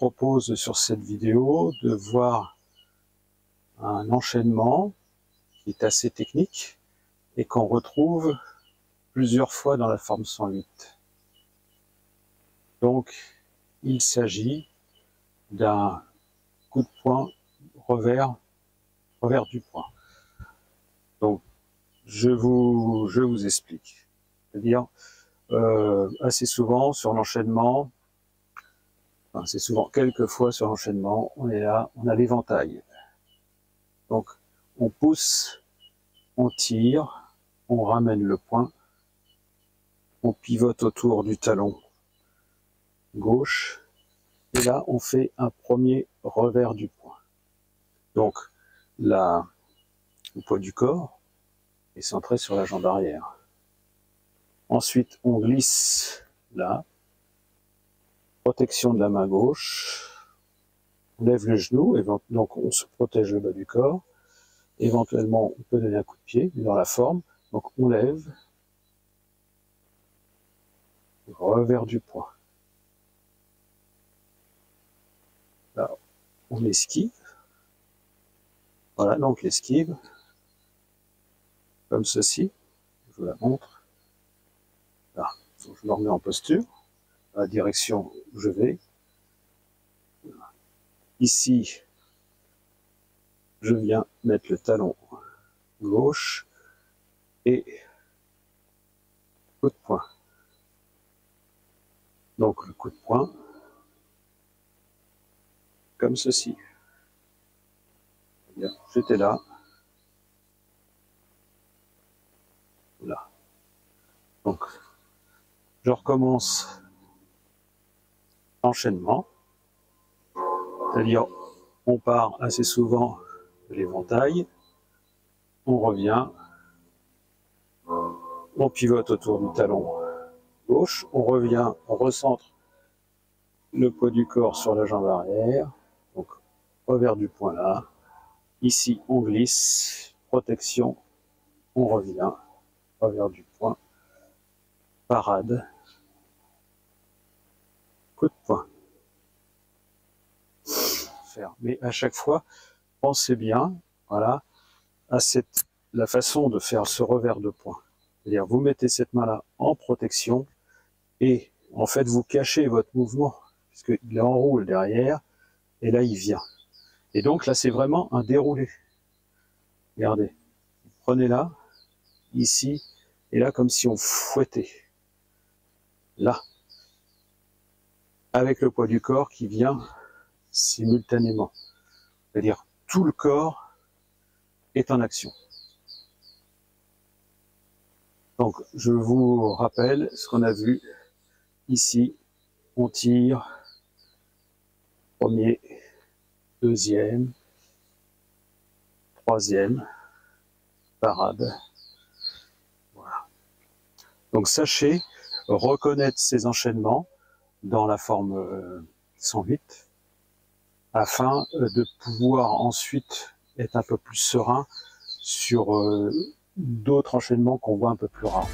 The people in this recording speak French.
propose sur cette vidéo de voir un enchaînement qui est assez technique et qu'on retrouve plusieurs fois dans la forme 108. Donc, il s'agit d'un coup de poing revers du poing. Donc, je vous explique. C'est-à-dire, assez souvent sur l'enchaînement, enfin, c'est souvent quelques fois sur l'enchaînement, on est là, on a l'éventail. Donc, on pousse, on tire, on ramène le poing, on pivote autour du talon gauche, et là, on fait un premier revers du poing. Donc, le poids du corps est centré sur la jambe arrière. Ensuite, on glisse là, protection de la main gauche, on lève le genou, donc on se protège le bas du corps. Éventuellement, on peut donner un coup de pied dans la forme. Donc on lève, revers du poing. Là, on esquive. Voilà, donc l'esquive, comme ceci. Je vous la montre. Là, je me remets en posture, dans la direction où je vais. Ici, je viens mettre le talon gauche et coup de poing. Donc le coup de poing, comme ceci. J'étais là. Là. Donc, je recommence l'enchaînement. C'est-à-dire, on part assez souvent de l'éventail, on revient, on pivote autour du talon gauche, on revient, on recentre le poids du corps sur la jambe arrière, donc revers du poing là, ici on glisse, protection, on revient, revers du poing, parade, coup de poing. Mais à chaque fois, pensez bien, voilà, à la façon de faire ce revers de poing. C'est-à-dire, vous mettez cette main-là en protection et en fait, vous cachez votre mouvement puisqu'il enroule derrière et là, il vient. Et donc là, c'est vraiment un déroulé. Regardez, vous prenez là, ici, et là, comme si on fouettait. Là, avec le poids du corps qui vient simultanément. C'est-à-dire, tout le corps est en action. Donc, je vous rappelle ce qu'on a vu ici. On tire, premier, deuxième, troisième, parade. Voilà. Donc, sachez reconnaître ces enchaînements dans la forme 108 afin de pouvoir ensuite être un peu plus serein sur d'autres enchaînements qu'on voit un peu plus rares.